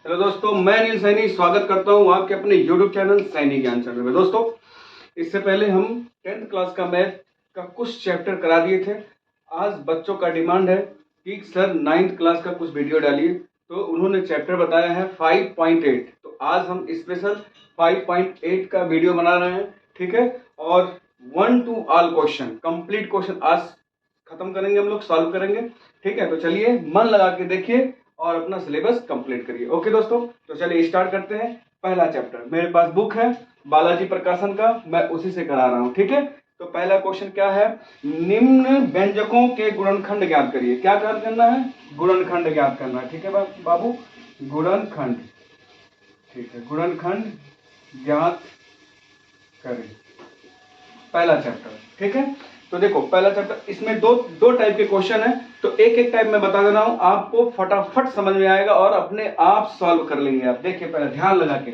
Hello दोस्तों, मैं अनिल सैनी स्वागत करता हूं आपके अपने YouTube चैनल सैनी ज्ञान चैनल में। दोस्तों, इससे पहले हम 10th क्लास का मैथ का कुछ चैप्टर करा दिए थे। आज बच्चों का डिमांड है कि सर 9th क्लास का कुछ वीडियो डालिए, तो उन्होंने चैप्टर बताया है 5.8। तो आज हम स्पेशल 5.8 का वीडियो बना रहे हैं, ठीक है। और 1 to all question, complete question आज खत्म करेंगे, हम लोग सॉल्व करेंगे, ठीक है। तो चलिए मन लगा के देखिए और अपना सिलेबस कंप्लीट करिए। ओके दोस्तों, तो चलिए स्टार्ट करते हैं। पहला चैप्टर मेरे पास बुक है बालाजी प्रकाशन का, मैं उसी से करा रहा हूं, ठीक है। तो पहला क्वेश्चन क्या है, निम्न व्यंजकों के गुणनखंड ज्ञात करिए। क्या ज्ञात करना है? गुणनखंड ज्ञात करना है, ठीक है बाबू, गुणनखंड, ठीक है, गुणनखंड ज्ञात करें। पहला चैप्टर, ठीक है। तो देखो पहला चैप्टर, इसमें दो टाइप के क्वेश्चन है, तो एक एक टाइप में बता दे रहा हूं, आपको फटाफट समझ में आएगा और अपने आप सॉल्व कर लेंगे आप। देखिए पहले ध्यान लगा के,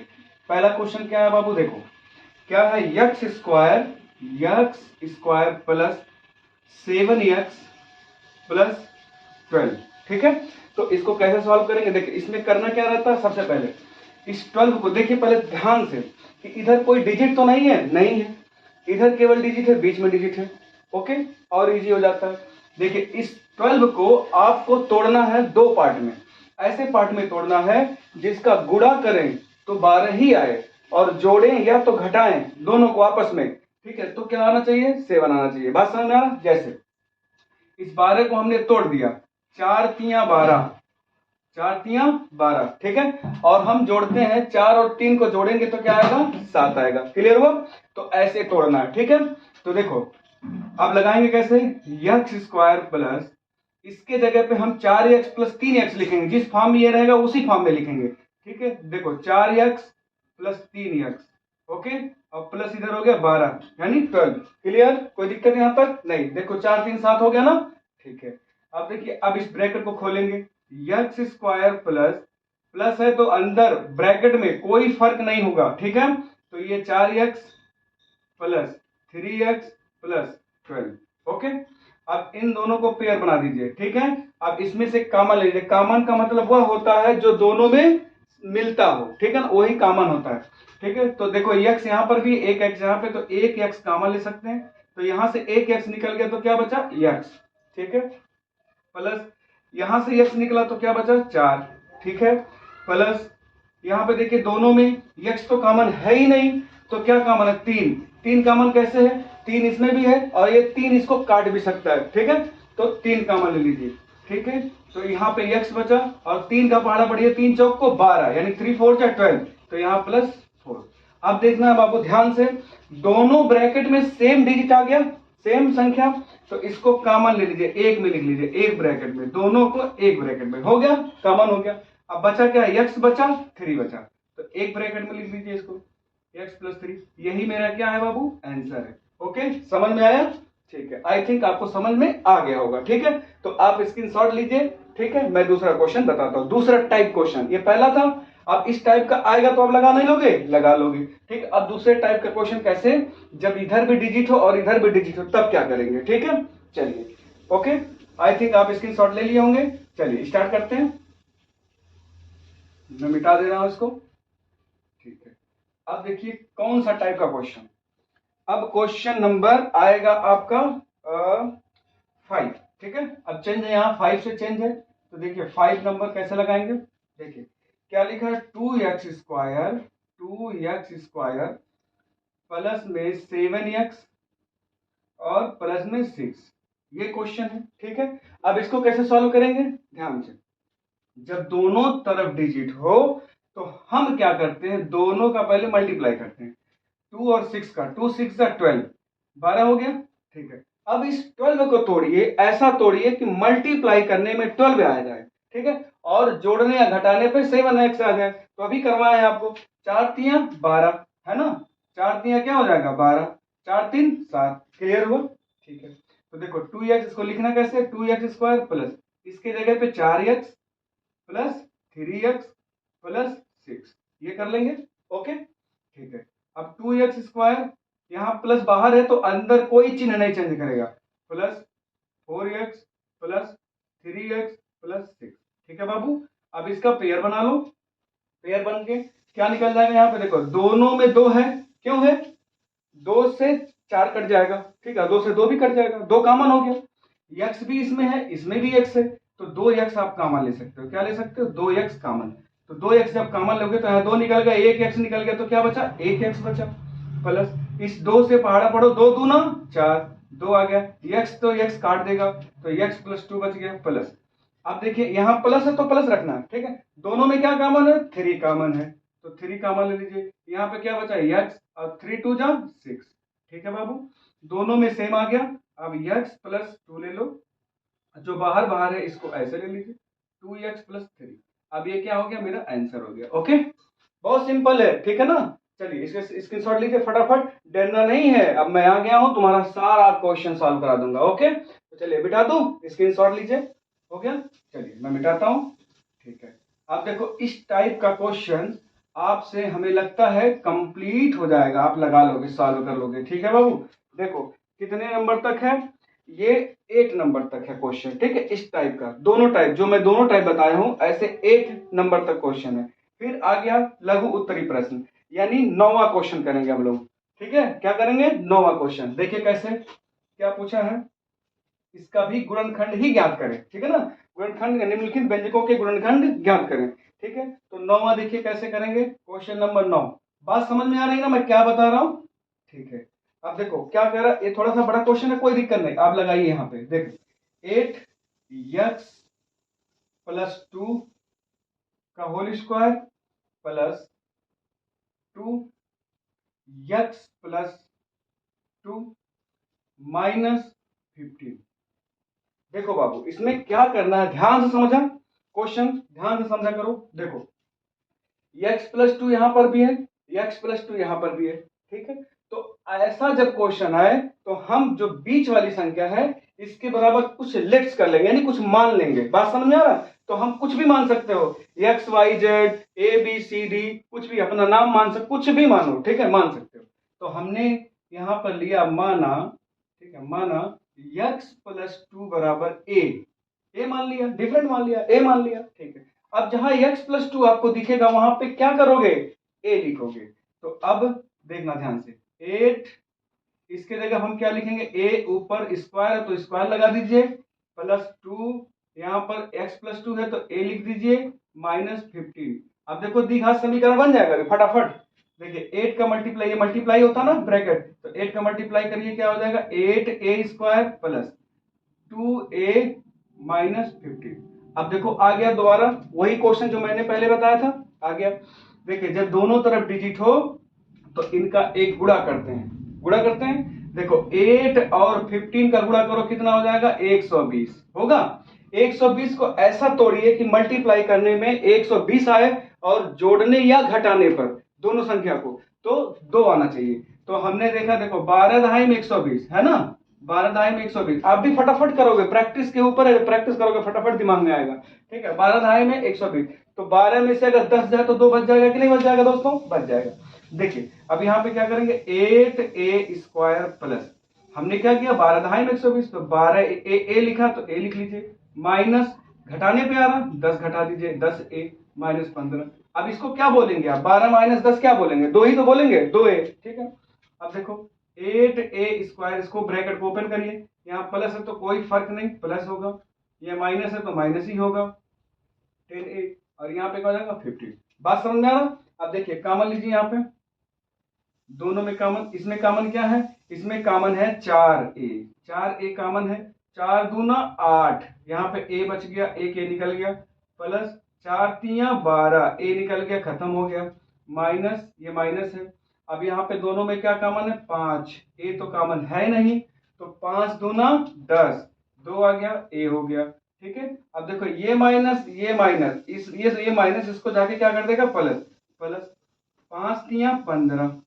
पहला क्वेश्चन क्या है बाबू, देखो क्या है, x square plus 7x plus 12, ठीक है। तो इसको कैसे सॉल्व करेंगे, देखिए इसमें करना क्या रहता है, सबसे पहले इस 12 को देखिए पहले ध्यान से कि इधर कोई डिजिट तो नहीं है, नहीं है, इधर केवल डिजिट है, बीच में डिजिट है, ओके, और इजी हो जाता है। देखिए इस 12 को आपको तोड़ना है दो पार्ट में, ऐसे पार्ट में तोड़ना है जिसका गुणा करें तो 12 ही आए और जोड़ें या तो घटाएं दोनों को आपस में, ठीक है। तो क्या आना चाहिए, 7 आना चाहिए। बात समझ में आ रहा? जैसे इस 12 को हमने तोड़ दिया, 4 तियां 12, 4 तियां 12, ठीक है। और हम जोड़ते हैं 4 और 3 को जोड़ेंगे तो क्या आएगा, 7 आएगा। क्लियर हुआ? तो ऐसे तोड़ना है, ठीक है। तो देखो अब लगाएंगे कैसे, यक्स स्क्वायर प्लस, इसके जगह पे हम 4x प्लस 3x लिखेंगे, जिस फॉर्म में ये रहेगा उसी फॉर्म में लिखेंगे, ठीक है। देखो 4x प्लस 3x, ओके, और प्लस इधर हो गया 12 यानी 12। क्लियर? कोई दिक्कत यहां तक नहीं? देखो 4 3 7 हो गया ना, ठीक है। अब देखिए, अब इस ब्रैकेट को खोलेंगे, यक्स स्क्वायर प्लस, प्लस है तो अंदर ब्रैकेट में कोई फर्क नहीं होगा, ठीक है। तो ये 4x plus 3x plus 12, okay. अब इन दोनों को पेयर बना दीजिए, ठीक है। अब इसमें से कॉमन ले लीजिए, कॉमन का मतलब वह होता है जो दोनों में मिलता हो, ठीक है ना, वही कॉमन होता है, ठीक है। तो देखो x यहां पर भी, एक x यहां पे, तो एक x कॉमन ले सकते हैं, तो यहां से एक x निकल गया तो क्या बचा, x, ठीक है। प्लस यहां से x निकला तो क्या बचा, 4, ठीक है। प्लस यहां पे देखिए दोनों में x तो कॉमन है ही नहीं, तो क्या कॉमन है, 3, 3 कॉमन कैसे है, 3 इसमें भी है और ये 3 इसको काट भी सकता है, ठीक है। तो 3 कॉमन ले लीजिए, ठीक है। तो यहाँ पे x बचा और 3 का पहाड़ा बढ़िया, 3 चौक को 12 यानी 3 4 जा 12, तो यहाँ प्लस 4। अब देखना है बाबू ध्यान से, दोनों ब्रैकेट में सेम डिजिट आ गया, सेम संख्या, तो इसको कॉमन ले लीजिए, एक में लिख लीजिए, एक ब्रैकेट में, दोनों को एक ब्रैकेट में, हो गया कॉमन हो गया। अब बचा क्या, x बचा, 3 बचा, तो एक ब्रैकेट में लिख लीजिए इसको, x प्लस 3, यही मेरा क्या है बाबू, आंसर है। ओके, समझ में आया? ठीक है, आई थिंक आपको समझ में आ गया होगा, ठीक है। तो आप स्क्रीनशॉट लीजिए, ठीक है। मैं दूसरा क्वेश्चन बताता हूं, दूसरा टाइप क्वेश्चन, ये पहला था, अब इस टाइप का आएगा तो आप लगा नहीं लोगे, लगा लोगे, ठीक है। अब दूसरे टाइप का क्वेश्चन कैसे, जब इधर भी डिजिट हो और इधर भी डिजिट हो तब क्या करेंगे, ठीक है। चलिए, ओके, आई थिंक आप स्क्रीनशॉट ले लिए होंगे। चलिए स्टार्ट करते हैं, मैं मिटा दे रहा हूं इसको, ठीक है। अब देखिए कौन सा टाइप का क्वेश्चन, अब क्वेश्चन नंबर आएगा आपका 5, ठीक है। अब चेंज है, यहाँ 5 से चेंज है, तो देखिए 5 नंबर कैसे लगाएंगे, देखिए क्या लिखा है, 2x स्क्वायर प्लस में 7x और प्लस में 6, ये क्वेश्चन है, ठीक है। अब इसको कैसे सॉल्व करेंगे, ध्यान से, जब दोनों तरफ डिजिट हो तो हम क्या करते हैं, दोनों का पहले मल्टीप्लाई करते हैं, 2 और 6 का, 2 6 जा 12, 12 हो गया, ठीक है। अब इस 12 को तोड़िए, ऐसा तोड़िए कि मल्टीप्लाई करने में 12 आ जाए, ठीक है, और जोड़ने या घटाने पे 7x आ जाए। तो अभी करवाए आपको, 4 तियां 12 है ना, 4 तियां क्या हो जाएगा 12, 4 3 7, क्लियर हुआ, ठीक है। तो देखो 2x, इसको लिखना कैसे, 2x स्क्वायर प्लस, इसके जगह पे 4x प्लस 3x प्लस 6, ये कर लेंगे, ओके, ठीक है। अब 2x स्क्वायर, यहां प्लस बाहर है तो अंदर कोई चिन्ह नहीं चेंज करेगा, plus 4x plus 3x plus 6, ठीक है बाबू। अब इसका पेयर बना लो, पेयर बन के क्या निकल जाएगा यहाँ पे, देखो दोनों में 2 है, क्यों है, 2 से 4 कट जाएगा, ठीक है, 2 से 2 भी कट जाएगा, 2 कॉमन हो गया, x भी इसमें है, इसमें भी x है, तो 2x आप कॉमन ले सकते हो, क्या ले सकते हो, 2x कॉमन। तो 2x जब कॉमन लोगे तो यहाँ 2 निकल गया, 1x निकल गया, तो क्या बचा, 1x बचा, प्लस इस 2 से पहाड़ा पढ़ो, 2 दूना 4, 2 आ गया, x तो x काट देगा, तो x + 2 बच गया, प्लस। अब देखिए यहाँ प्लस है तो प्लस रखना है, ठीक है, दोनों में क्या कॉमन है, 3 कॉमन है, तो 3 कॉमन ले लीजिए, यहाँ पे क्या बचा, x और 3 2 जा 6, ठीक है बाबू, दोनों में सेम आ गया। अब x + 2 ले लो, जो बाहर बाहर है इसको ऐसे ले लीजिए, 2x + 3, अब ये क्या हो गया, मेरा आंसर हो गया। ओके, बहुत सिंपल है, ठीक है ना। चलिए इसके स्क्रीनशॉट लीजिए फटाफट, डरना नहीं है, अब मैं आ गया हूं, तुम्हारा सारा क्वेश्चन सॉल्व करा दूंगा। ओके, तो चलिए बिठा दूं, स्क्रीनशॉट लीजिए, हो गया, चलिए मैं मिटाता हूं, ठीक है। अब देखो इस टाइप का क्वेश्चन आपसे हमें लगता है कंप्लीट हो जाएगा, आप लगा लोगे, सॉल्व कर लोगे, ठीक है बाबू। देखो कितने नंबर तक है, ये 8 नंबर तक है क्वेश्चन, ठीक है, इस टाइप का, दोनों टाइप जो मैं दोनों टाइप बताया हूं, ऐसे 8 नंबर तक क्वेश्चन है। फिर आ गया लघु उत्तरी प्रश्न, यानी 9वां क्वेश्चन करेंगे हम लोग, ठीक है, क्या करेंगे, 9वां क्वेश्चन। देखिए कैसे, क्या पूछा है, इसका भी गुणनखंड ही ज्ञात करें, ठीक है ना, गुणनखंड निम्नलिखित व्यंजकों के गुणनखंड ज्ञात करें, ठीक है। तो 9वां देखिए कैसे करेंगे, क्वेश्चन नंबर 9, बात समझ में आ रही है ना मैं क्या बता रहा हूं, ठीक है। अब देखो क्या कह रहा है, ये थोड़ा सा बड़ा क्वेश्चन है, कोई दिक्कत नहीं, आप लगाइए यहाँ पे, देखो 8x + 2 का होल स्क्वायर प्लस 2x + 2 - 15। देखो बाबू इसमें क्या करना है, ध्यान से समझा क्वेश्चन, ध्यान से समझा करो। देखो x + 2 यहां पर भी है, x + 2 यहां पर भी है, ठीक है। तो ऐसा जब क्वेश्चन आए तो हम जो बीच वाली संख्या है इसके बराबर कुछ लेट्स कर लेंगे, यानी कुछ मान लेंगे, बात समझ में आ रहा, तो हम कुछ भी मान सकते हो, x y z a b c d, कुछ भी अपना नाम मान सकते, कुछ भी मानो, ठीक है, मान सकते हो। तो हमने यहां पर लिया माना, ठीक है, माना x + 2 बराबर a मान लिया, डिफरेंट मान लिया, a मान लिया, ठीक है। अब जहां x + 2 आपको दिखेगा वहां पे क्या करोगे, a लिखोगे। तो अब देखना ध्यान से, 8, इसके जगह हम क्या लिखेंगे, a ऊपर स्क्वायर है तो स्क्वायर लगा दीजिए, प्लस 2, यहां पर x + 2 है तो a लिख दीजिए, -15। अब देखो द्विघात समीकरण बन जाएगा फटाफट, देखिए 8 का मल्टीप्लाई, ये मल्टीप्लाई होता ना ब्रैकेट, तो 8 का मल्टीप्लाई करिए, क्या हो जाएगा, 8a² प्लस 2a -15। अब देखो आ गया दोबारा वही क्वेश्चन जो मैंने पहले बताया था, आ गया। देखिए जब दोनों तरफ डिजिट हो तो इनका एक गुणा करते हैं, गुणा करते हैं, देखो 8 और 15 का गुणा करो, कितना हो जाएगा, 120 होगा। 120 को ऐसा तोड़िए कि मल्टीप्लाई करने में 120 आए और जोड़ने या घटाने पर दोनों संख्या को तो 2 आना चाहिए। तो हमने देखा, देखो 12 दहाई में 120 है ना, 12 दहाई में 120, आप भी फटाफट करोगे, प्रैक्टिस के ऊपर है, प्रैक्टिस करोगे फटाफट दिमाग में आएगा, ठीक है। 12 दहाई में 120, तो 12 में से अगर 10 जाए तो 2 बच जाएगा कि नहीं बच जाएगा दोस्तों, बच जाएगा। देखिए अब यहाँ पे क्या करेंगे, 8a² प्लस, हमने क्या किया, 12 दहाई में 120, तो 12 a लिखा तो a लिख लीजिए, माइनस घटाने पे आ रहा, 10 घटा दीजिए, 10a -15। अब इसको क्या बोलेंगे आप, 12 - 10 क्या बोलेंगे, 2 ही तो बोलेंगे, 2a, ठीक है। अब देखो 8a², इसको ब्रैकेट को ओपन करिए, यहाँ प्लस है तो कोई फर्क नहीं, प्लस होगा, ये माइनस है तो माइनस ही होगा, 10a, और यहाँ पे क्या हो जाएगा 15। बात समझ में आ रहा। अब देखिए कॉमन लीजिए, यहाँ पे दोनों में कॉमन, इसमें कॉमन क्या है, इसमें कॉमन है 4a, 4a कॉमन है, 4 दूना 8, यहाँ पे a बच गया, एक a निकल गया, प्लस 4 तिया 12, a निकल गया, खत्म हो गया, माइनस ये माइनस है। अब यहाँ पे दोनों में क्या कॉमन है, 5, a तो कॉमन है नहीं, तो 5 दूना 10, 2 आ गया, a हो गया, ठीक है। अब देखो ये माइनस ये माइनस, ये माइनस इसको जाके क्या कर देगा, प्लस, प्लस 5 तिया 15।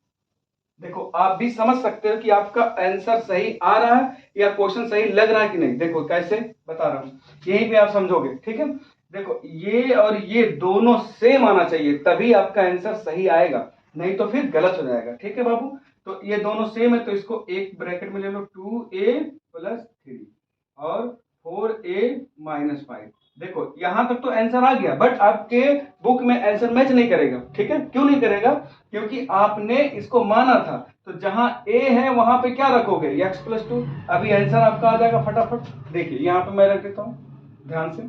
देखो आप भी समझ सकते हो कि आपका आंसर सही आ रहा है या क्वेश्चन सही लग रहा है कि नहीं, देखो कैसे बता रहा हूं, यहीं पे आप समझोगे, ठीक है। देखो ये और ये दोनों सेम आना चाहिए, तभी आपका आंसर सही आएगा, नहीं तो फिर गलत हो जाएगा, ठीक है बाबू। तो ये दोनों सेम है तो इसको एक ब्रैकेट में ले लो, 2a + 3 और 4a - 5, देखो यहां तक तो आंसर आ गया, बट आपके बुक में आंसर मैच नहीं करेगा। ठीक है, क्यों नहीं करेगा? क्योंकि आपने इसको माना था। तो जहां ए है वहां पे क्या रखोगे? x+2। अभी आंसर आपका आ जाएगा फटाफट। देखिए यहां पे मैं रख देता हूं, ध्यान से।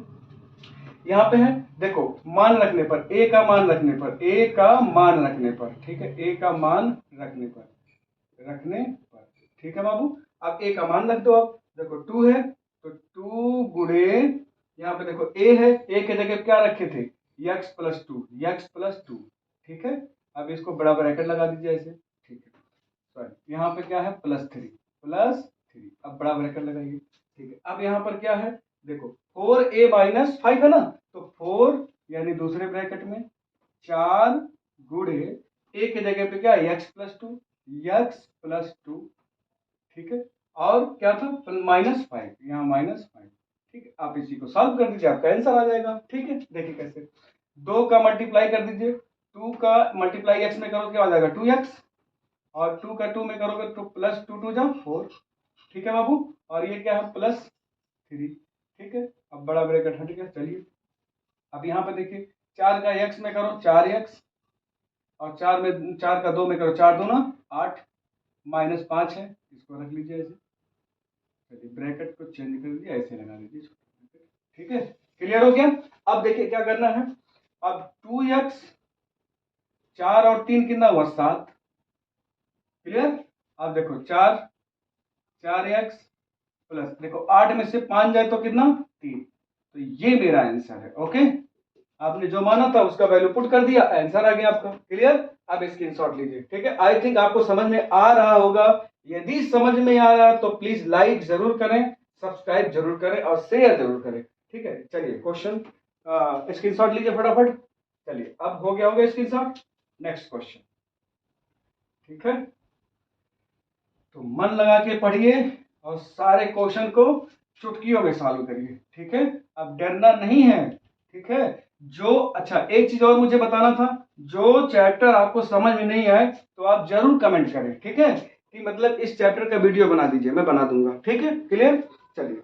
यहाँ पे है, देखो मान रखने पर, ए का मान रखने पर, ए का मान रखने पर, ठीक है, ए का मान रखने पर, ठीक है बाबू। अब ए का मान रख दो। अब देखो 2 है तो 2 गुणे, यहाँ पे देखो ए है, ए के जगह क्या रखे थे? x+2, ठीक है। अब इसको बड़ा ब्रैकेट लगा दीजिए ऐसे, ठीक है। सॉरी, यहाँ पे क्या है? +3, अब बड़ा ब्रैकेट लगाइए, ठीक है। अब यहाँ पर क्या है? देखो 4a-5 है ना, तो 4 यानी दूसरे ब्रैकेट में 4 गुणे ए के जगह पे क्या है? x+2, ठीक है। और क्या था? -5, यहाँ -5, ठीक है। आप इसी को सॉल्व कर दीजिए, आपका आंसर आ जाएगा। ठीक है, देखिए कैसे। 2 का मल्टीप्लाई कर दीजिए, 2 का मल्टीप्लाई x में करो तो क्या हो जाएगा? 2x, और 2 का 2 में करोगे तो +2 जा 4, ठीक है बाबू। और ये क्या है? +3, ठीक है। अब बड़ा ब्रैकेट हट गया। चलिए अब यहाँ पे देखिए, 4 का x में करो 4x, और 4 का 2 में करो 4 दूना 8, -5 है, इसको रख लीजिए ऐसे। चलिए ब्रैकेट को चेंज कर दिया, ऐसे लगा लीजिए, ठीक है। क्लियर हो गया? अब देखिए क्या करना है। अब 2x, 4 और 3 कितना हुआ? 7, क्लियर। अब देखो 4x प्लस, देखो 8 में से 5 जाए तो कितना? 3। तो ये मेरा आंसर है। ओके, आपने जो माना था उसका वैल्यू पुट कर दिया, आंसर आ गया आपका। क्लियर? अब स्क्रीनशॉट लीजिए, ठीक है। आई थिंक आपको समझ में आ रहा होगा। यदि समझ में आ रहा तो प्लीज लाइक जरूर करें, सब्सक्राइब जरूर करें और शेयर जरूर करें, ठीक है। चलिए क्वेश्चन स्क्रीनशॉट लीजिए फटाफट। चलिए अब हो गया होगा स्क्रीनशॉट। नेक्स्ट क्वेश्चन, ठीक है। तो मन लगा के पढ़िए और सारे क्वेश्चन को चुटकियों में सॉल्व करिए, ठीक है। अब डरना नहीं है, ठीक है। जो अच्छा एक चीज और मुझे बताना था, जो चैप्टर आपको समझ में नहीं आए तो आप जरूर कमेंट करें, ठीक है, कि मतलब इस चैप्टर का वीडियो बना दीजिए, मैं बना दूंगा, ठीक है। क्लियर? चलिए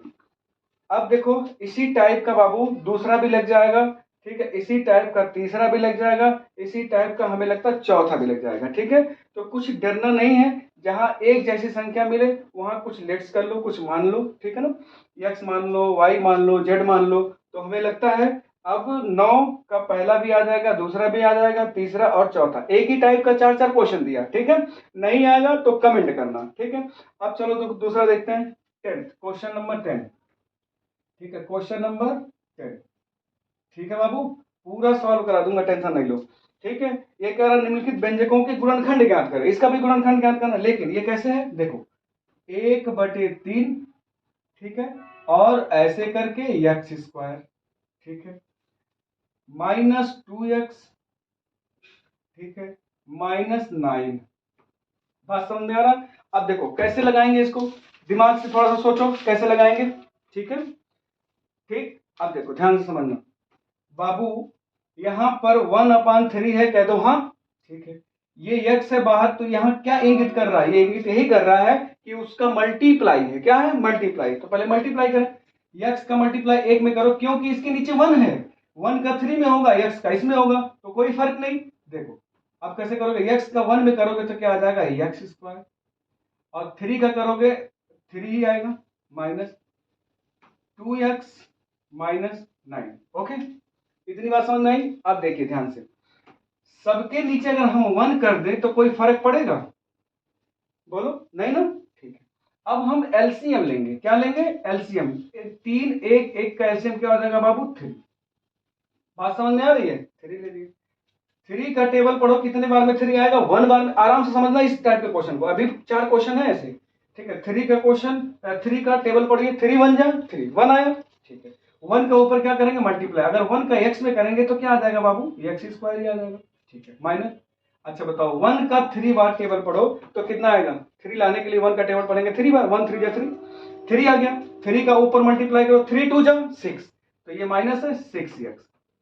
अब देखो, इसी टाइप का बाबू दूसरा भी लग जाएगा, ठीक है, इसी टाइप का तीसरा भी लग जाएगा, इसी टाइप का हमें लगता है चौथा भी लग जाएगा, ठीक है। तो कुछ डरना नहीं है, जहां एक जैसी संख्या मिले वहां कुछ लेट्स कर लो, कुछ मान लो, ठीक है ना। x मान लो, y मान लो, z मान लो। तो हमें लगता है अब 9 का पहला भी आ जाएगा, दूसरा भी आ जाएगा, तीसरा और चौथा, एक ही टाइप का 4-4 क्वेश्चन दिया, ठीक है। नहीं आएगा तो कमेंट करना, ठीक है। अब चलो तो दूसरा देखते हैं, 10th क्वेश्चन नंबर 10, ठीक है, क्वेश्चन नंबर 10, ठीक है बाबू। पूरा सॉल्व करा दूंगा, टेंशन नहीं लो, ठीक है। ये कह रहा निम्नलिखित व्यंजकों के गुणनखंड ज्ञात करें, इसका भी गुणनखंड ज्ञात करना, लेकिन ये कैसे है? देखो 1/3, ठीक है, और ऐसे करके x², ठीक है, -2x, ठीक है, -9। बात समझ में आ रहा? अब देखो कैसे लगाएंगे इसको, दिमाग से थोड़ा सा सोचो कैसे लगाएंगे, ठीक है। ठीक, अब देखो ध्यान से समझना बाबू, यहां पर 1/3 है, कह दो हाँ, ठीक है। ये x है बाहर, तो यहां क्या इंगित कर रहा है? ये इंगित यही कर रहा है कि उसका मल्टीप्लाई है। क्या है? मल्टीप्लाई। तो पहले मल्टीप्लाई करें, x का मल्टीप्लाई 1 में करो, क्योंकि इसके नीचे 1 है, 1 का 3 में होगा, x का इसमें होगा, तो कोई फर्क नहीं। देखो अब कैसे करोगे, x का 1 में करोगे तो क्या आ जाएगा? x², और 3 का करोगे 3 ही आएगा, -2x-9। ओके, इतनी बात समझ में आई? अब देखिए ध्यान से, सबके नीचे अगर हम 1 कर दें तो कोई फर्क पड़ेगा? बोलो नहीं ना, ठीक है। अब हम एलसीएम लेंगे, क्या लेंगे? एलसीएम। 3 1 का एलसीएम क्या हो जाएगा बाबू? 3। बात समझ में आ रही है? 3 ले लीजिए। 3 का टेबल पढ़ो, कितने बार में 3 आएगा? 1 बार में। आराम से समझना इस टाइप के क्वेश्चन को, अभी 4 क्वेश्चन है ऐसे, ठीक है। 3 का क्वेश्चन, 3 का टेबल पढ़िए, 3 1 जा 3, 1 आया, ठीक है। 1 का ऊपर क्या करेंगे? मल्टीप्लाई। अगर 1 का x में करेंगे तो क्या आ जाएगा बाबू? x² ही आ जाएगा, ठीक है, माइनस। अच्छा बताओ, 1 का 3 बार टेबल पढ़ो तो कितना आएगा? 3 लाने के लिए 1 का टेबल पढ़ेंगे 3 बार, 1 3 जा 3, 3 आ गया। 3 का ऊपर मल्टीप्लाई करो, 3 2 जा 6, तो ये माइनस है 6x।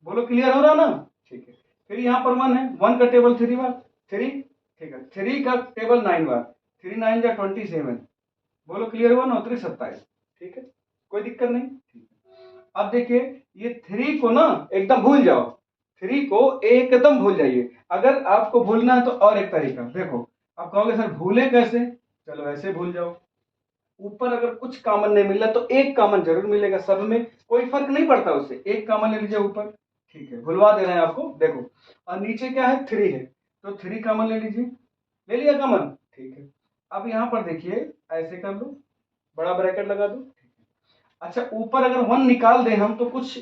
बोलो क्लियर हो रहा ना, ठीक है। फिर यहाँ पर 1 है, 1 का टेबल 3 बार, 3, ठीक है, 3 का टेबल 9 बार, 3 9 जा 27। बोलो क्लियर हुआ ना? 27, ठीक है, कोई दिक्कत नहीं, ठीक है। अब देखिए ये 3 को ना एकदम भूल जाओ, 3 को एकदम भूल जाइए। अगर आपको भूलना है तो और एक तरीका देखो, आप कहोगे सर भूले कैसे, चलो ऐसे भूल जाओ। ऊपर अगर कुछ कॉमन नहीं मिला तो एक कॉमन जरूर मिलेगा, सब में कोई फर्क नहीं पड़ता उससे, एक कॉमन ले लीजिए ऊपर, ठीक है, भुलवा दे रहे हैं आपको देखो। और नीचे क्या है 3 है, तो 3 कॉमन ले लीजिए, ले लिया कॉमन, ठीक है। अब यहाँ पर देखिए ऐसे कर लो, बड़ा ब्रैकेट लगा दो, ठीक है। अच्छा ऊपर अगर 1 निकाल दें हम तो कुछ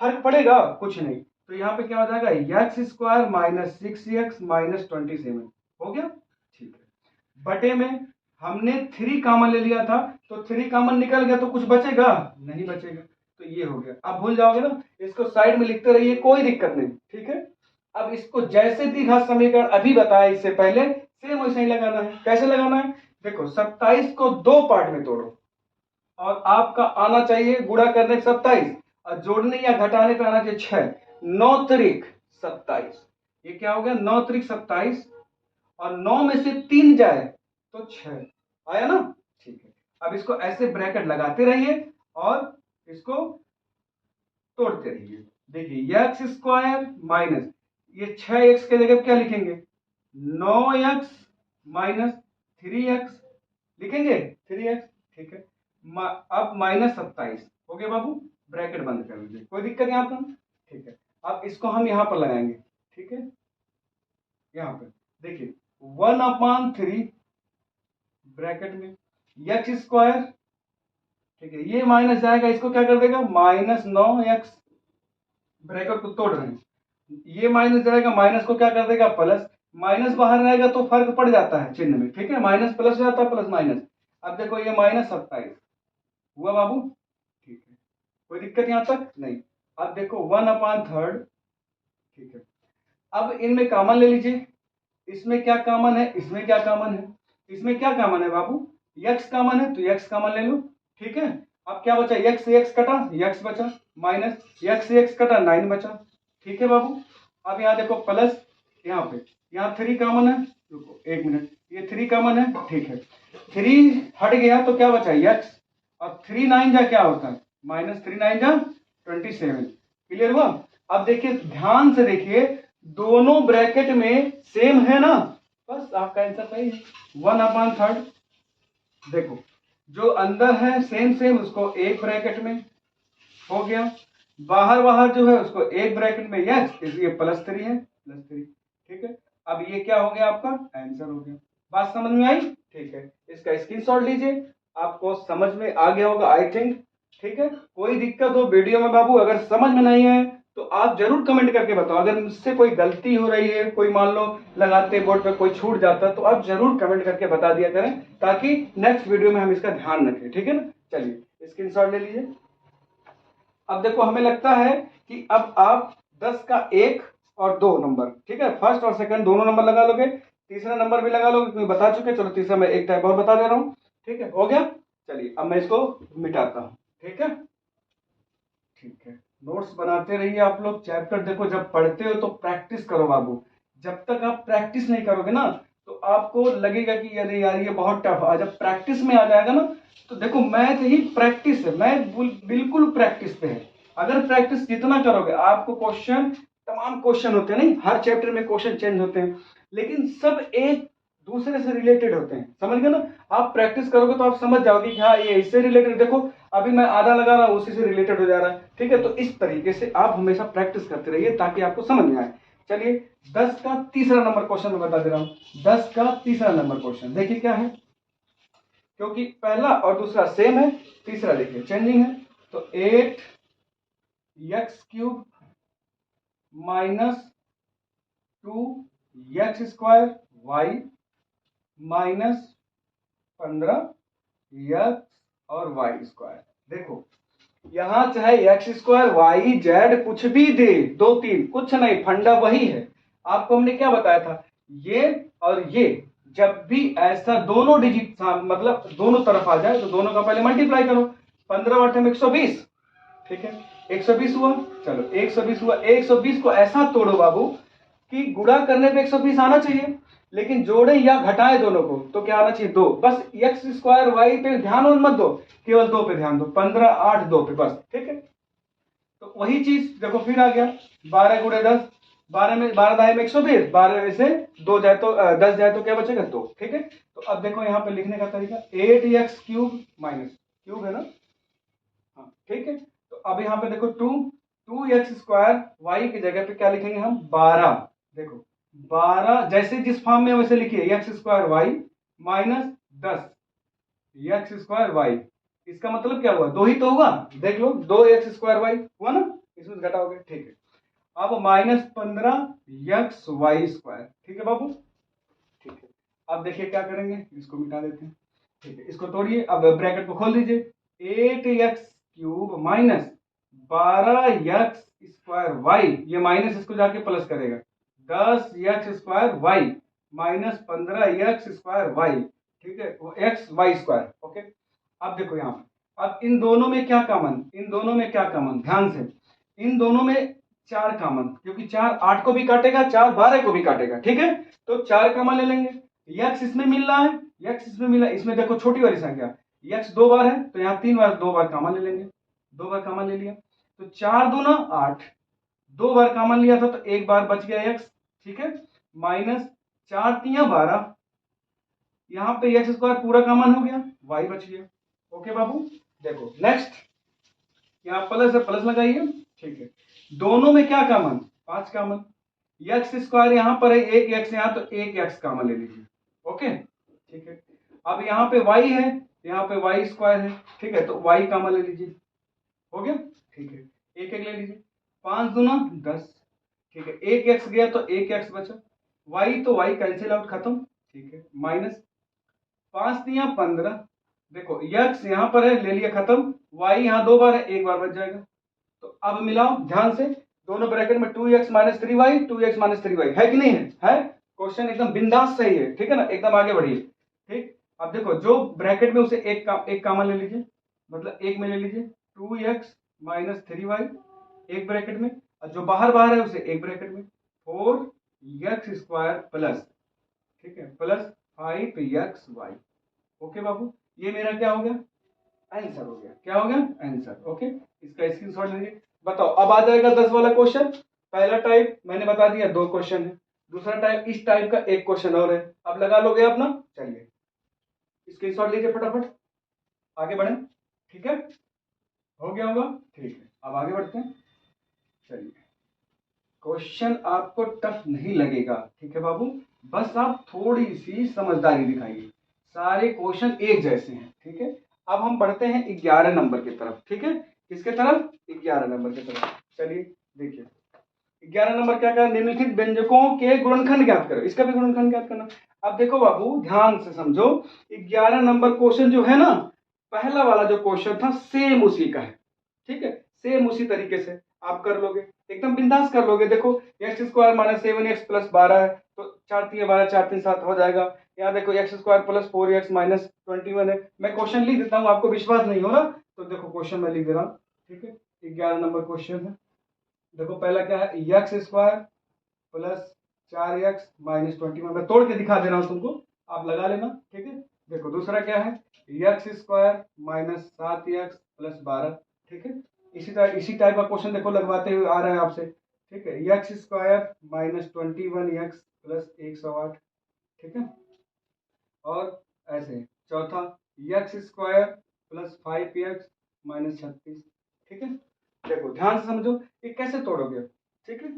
फर्क पड़ेगा, कुछ नहीं, तो यहाँ पे क्या हो जाएगा x square minus 6x minus 27 हो गया, ठीक है। बटे में हमने 3 कॉमन ले लिया था, तो 3 कॉमन निकल गया तो कुछ बचेगा नहीं, बचेगा, तो ये हो गया। अब भूल जाओगे ना, इसको साइड में लिखते रहिए, कोई दिक्कत नहीं, ठीक है। अब इसको जैसे द्विघात समीकरण अभी बताया इससे पहले, सेम वैसे ही लगाना है। कैसे लगाना है देखो, 27 को 2 पार्ट में तोड़ो, और आपका आना चाहिए गुणा करने 27, और जोड़ने या घटाने पे आना चाहिए 6, 9 त्रिक 27, ये क्या हो गया 9 त्रिक 27, और 9 में से 3 जाए तो 6 आया ना, ठीक है। अब इसको ऐसे ब्रैकेट लगाते रहिए और इसको तोड़ते रहिए। देखिए एक्स स्क्वायर माइनस ये 6x के जगह क्या लिखेंगे 9x माइनस 3x लिखेंगे 3x, ठीक है। अब माइनस 27 हो गया बाबू, ब्रैकेट बंद कर लीजिए, कोई दिक्कत यहाँ पर, ठीक है। अब इसको हम यहाँ पर लगाएंगे, ठीक है। यहाँ पे देखिए 1/3 ब्रैकेट में एक्स स्क्वायर, ठीक है, ये माइनस जाएगा, इसको क्या कर देगा माइनस 9x, ब्रैकेट को तोड़ रहे हैं, ये माइनस जाएगा, माइनस को क्या कर देगा प्लस, माइनस बाहर रहेगा तो फर्क पड़ जाता है चिन्ह में, ठीक है, माइनस प्लस हो जाता है, प्लस माइनस। अब देखो ये माइनस 27 हुआ बाबू, ठीक है, कोई दिक्कत यहां तक नहीं। अब देखो 1/3, ठीक है। अब इनमें कॉमन ले लीजिए, इसमें क्या कॉमन है, इसमें क्या कॉमन है, इसमें क्या कॉमन है बाबू, x कॉमन है तो x कॉमन ले लो, ठीक है। अब क्या बचा, x से x कटा, x बचा, माइनस x से x कटा 9 बचा, ठीक है बाबू। अब यहाँ देखो प्लस, यहाँ पे यहाँ 3 कॉमन है, रुको 1 मिनट, ये 3 कॉमन है, ठीक है, 3 हट गया तो क्या बचा x, और 3 9 जा क्या होता है माइनस 3 9 जा 27, क्लियर हुआ। अब देखिए ध्यान से देखिए, दोनों ब्रैकेट में सेम है ना, बस आपका आंसर सही है 1/3। देखो जो अंदर है सेम सेम उसको एक ब्रैकेट में हो गया, बाहर बाहर जो है उसको एक ब्रैकेट में यस, इसलिए +3 है, +3, ठीक है। अब ये क्या हो गया आपका आंसर हो गया, बात समझ में आई, ठीक है। इसका स्क्रीनशॉट लीजिए, आपको समझ में आ गया होगा आई थिंक, ठीक है। कोई दिक्कत हो वीडियो में बाबू, अगर समझ में नहीं है तो आप जरूर कमेंट करके बताओ, अगर मुझसे कोई गलती हो रही है, कोई मान लो लगाते बोर्ड पे कोई छूट जाता है तो आप जरूर कमेंट करके बता दिया करें, ताकि नेक्स्ट वीडियो में हम इसका ध्यान रखें, ठीक है ना। चलिए स्क्रीनशॉट ले लीजिए। अब देखो हमें लगता है कि अब आप 10 का 1 और 2 नंबर, ठीक है, फर्स्ट और सेकंड दोनों नंबर लगा लोगे, तीसरा नंबर भी लगा लोगे क्योंकि बता चुके, चलो तीसरा मैं एक टाइप और बता दे रहा हूं, ठीक है, हो गया। चलिए अब मैं इसको मिटाता हूं, ठीक है, ठीक है। नोट्स बनाते रहिए आप लोग, चैप्टर देखो जब पढ़ते हो तो प्रैक्टिस करो बाबू, जब तक आप प्रैक्टिस नहीं करोगे ना तो आपको लगेगा कि अरे यार ये बहुत टफ है, जब प्रैक्टिस में आ जाएगा ना तो देखो मैथ ही प्रैक्टिस है, मैथ बिल्कुल प्रैक्टिस पे है। अगर प्रैक्टिस जितना करोगे, आपको क्वेश्चन तमाम क्वेश्चन होते हैं, नहीं हर चैप्टर में क्वेश्चन चेंज होते हैं, लेकिन सब एक दूसरे से रिलेटेड होते हैं, समझ गए ना। आप प्रैक्टिस करोगे तो आप समझ जाओगे कि हाँ ये इससे रिलेटेड, देखो अभी मैं आधा लगा रहा हूँ उसी से रिलेटेड हो जा रहा है, ठीक है। तो इस तरीके से आप हमेशा प्रैक्टिस करते रहिए ताकि आपको समझ में आए। चलिए 10 का तीसरा नंबर क्वेश्चन मैं बता दे रहा हूँ, 10 का तीसरा नंबर क्वेश्चन देखिए क्या है, क्योंकि पहला और दूसरा सेम है, तीसरा देखिए चेंजिंग है, तो 8x³ minus 2x² minus 15x और y²। देखो यहां चाहे x² y z कुछ भी दे, 2 3 कुछ नहीं, फंडा वही है। आपको हमने क्या बताया था, ये और ये जब भी ऐसा दोनों डिजिट मतलब दोनों तरफ आ जाए तो दोनों का पहले मल्टीप्लाई करो, 15 × 120, ठीक है, 120 हुआ, चलो 120 हुआ, 120 को ऐसा तोड़ो बाबू कि गुणा करने पे 120 आना चाहिए, लेकिन जोड़े या घटाए दोनों को तो क्या आना चाहिए 2, बस x² y पे ध्यान मत दो, केवल 2 पे ध्यान दो, 15 8 2 पे बस, ठीक है। तो वही चीज देखो फिर आ गया 12 गुणे 10, 12 में 12 दाएं में 120, 12 में से 2 जाए तो 10 जाए तो क्या बचेगा 2। ठीक है, तो अब देखो यहाँ पे लिखने का तरीका 8x क्यूब माइनस क्यूब है ना, हाँ ठीक है। तो अब यहाँ पे देखो 2x स्क्वायर वाई की जगह पे क्या लिखेंगे हम 12। देखो 12 जैसे जिस फॉर्म में वैसे लिखिए X square Y minus 10 X square Y. इसका मतलब क्या हुआ, दो ही तो हुआ, देख लो 2x स्क्वायर वाई हुआ ना, इसमें घटा हो गया। ठीक है, अब -15 x y स्क्वायर। ठीक है बाबू, ठीक है। अब देखिए क्या करेंगे, इसको मिटा देते हैं। ठीक है, इसको तोड़िए, अब ब्रैकेट को खोल दीजिए 8x cube minus 12x square Y, ये माइनस इसको जाके प्लस करेगा 10x square Y minus 15x square Y. ठीक है, वो एक्स वाई स्क्वायर। ओके, अब देखो यहाँ पे, अब इन दोनों में क्या कॉमन, इन दोनों में क्या कॉमन, ध्यान से, इन दोनों में 4 कॉमन, क्योंकि 4 8 को भी काटेगा, 4 12 को भी काटेगा। ठीक है, तो 4 कॉमन ले लेंगे। यक्स इसमें मिल रहा है, यक्स इसमें मिला, इसमें देखो छोटी वाली संख्या यक्स 2 बार है तो यहाँ 3 बार 2 बार कॉमन ले लेंगे, 2 बार कॉमन ले लिया तो 4 दूना 8, 2 बार कॉमन लिया था तो 1 बार बच गया यक्स। ठीक है, माइनस 4 तिया 12, यहाँ पे एक्स स्क्वायर पूरा कॉमन हो गया, वाई बच गया। ओके बाबू, देखो नेक्स्ट, यहाँ प्लस है प्लस लगाइए। ठीक है, दोनों में क्या कॉमन, 5 कॉमन, एक्स स्क्वायर यहाँ पर है, एक एक्स यहाँ, तो एक एक्स कॉमन ले लीजिए। ओके, ठीक है, अब यहाँ पे वाई है, यहाँ पे वाई स्क्वायर है। ठीक है, तो वाई कॉमन ले लीजिए, हो गया। ठीक है, एक एक ले लीजिए, 5 दूना 10। ठीक है, एक एक्स गया तो एक एक्स बचा, वाई तो वाई कैंसिल आउट, खत्म। ठीक है, माइनस 5 दिया 15, देखो यक्स यहाँ पर है, ले लिया खत्म, वाई यहाँ 2 बार है, 1 बार बच जाएगा। तो अब मिलाओ ध्यान से, दोनों ब्रैकेट में 2x minus 3y, 2x minus 3y है कि नहीं है, क्वेश्चन एकदम बिंदास सही है। ठीक है ना, एकदम आगे बढ़िए। ठीक, अब देखो जो ब्रैकेट में उसे एक कॉमन ले लीजिए, मतलब एक में ले लीजिए 2x माइनस 3y एक ब्रैकेट में, और जो बाहर बाहर है उसे एक ब्रैकेट में 4x स्क्वायर प्लस, ठीक है, प्लस 5xy। ओके बाबू, ये मेरा क्या हो गया, आंसर हो गया। क्या हो गया, आंसर। ओके, इसका स्क्रीनशॉट लीजिए। बताओ, अब आ जाएगा 10 वाला क्वेश्चन। पहला टाइप मैंने बता दिया, 2 क्वेश्चन है। दूसरा टाइप, इस टाइप का एक क्वेश्चन और है। अब लगा लोगे अपना, चलिए स्क्रीनशॉट लीजिए फटाफट, आगे बढ़े। ठीक है, हो गया होगा। ठीक है, अब आगे बढ़ते हैं। चलिए, क्वेश्चन आपको टफ नहीं लगेगा, ठीक है बाबू, बस आप थोड़ी सी समझदारी दिखाइए। सारे क्वेश्चन एक जैसे हैं। ठीक है, अब हम बढ़ते हैं 11 नंबर की तरफ। ठीक है, किसके तरफ, 11 नंबर की तरफ। चलिए देखिए, 11 नंबर क्या कहा, निम्नलिखित व्यंजकों के गुणनखंड ज्ञात करो, इसका भी गुणनखंड ज्ञात करना। अब देखो बाबू ध्यान से समझो, 11 नंबर क्वेश्चन जो है ना, पहला वाला जो क्वेश्चन था सेम उसी का है। ठीक है, सेम उसी तरीके से आप कर लोगे, एकदम बिंदास कर लोगे। देखो x square minus 7x plus 12 है, तो 4 3 12, 4 3 7 हो जाएगा। यहाँ देखो x square plus 4x minus 21 है। मैं क्वेश्चन लिख देता हूँ, आपको विश्वास नहीं हो रहा तो देखो क्वेश्चन मैं लिख दे रहा हूँ। ठीक है, 11 नंबर क्वेश्चन है। देखो पहला क्या है, x square plus 4x minus 21, मैं तोड़ के दिखा दे रहा हूँ तुमको, आप लगा लेना। ठीक है, देखो दूसरा क्या है, x square minus 7x plus 12। ठीक है, इसी टाइप का क्वेश्चन देखो लगवाते हुए आ रहा है आपसे। ठीक है, x square minus 21x plus 108। ठीक है, और ऐसे चौथा x square plus 5x minus 36। ठीक है, देखो ध्यान से समझो, ये कैसे तोड़ोगे। ठीक है,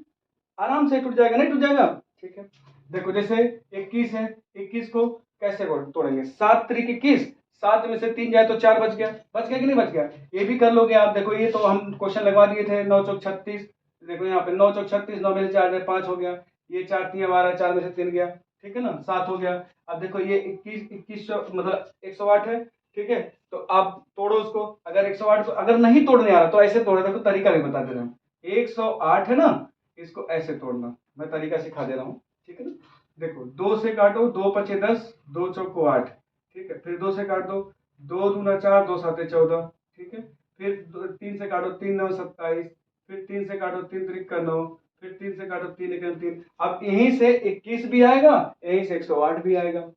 आराम से टूट जाएगा, नहीं टूट जाएगा। ठीक है, देखो जैसे 21 है, 21 को कैसे तोड़ेंगे, 7 3 21, 7 में से 3 जाए तो 4 बच गया, बच गया कि नहीं बच गया, ये भी कर लोगे आप। देखो ये तो हम क्वेश्चन लगवा दिए थे, 9 चौक 36, देखो यहाँ पे 9 चौक 36, 9 में से 4 जाए 5 हो गया, ये 4 3 12, 4 में से 3 गया। ठीक है ना, 7 हो गया। अब देखो ये 21 मतलब 108 है। ठीक है, तो आप तोड़ो उसको, अगर 108 को अगर नहीं तोड़ने आ रहा तो ऐसे तोड़े, देखो तरीका भी बता दे रहा हूँ। 108 है ना, इसको ऐसे तोड़ना, मैं तरीका सिखा दे रहा हूँ। ठीक है ना, देखो 2 से काटो, 2 पचे 10, 2 चौको 8। ठीक है, फिर 2 से काट दो, 2 दूना 4, 2 साते 14। ठीक है, फिर 3 से काटो, 3 9 27, फिर 3 से काटो, 3 त्रिक का 9, फिर 3 से काटो, 3 एकम 3। अब यहीं से 21 भी आएगा, यहीं से 108 भी आएगा,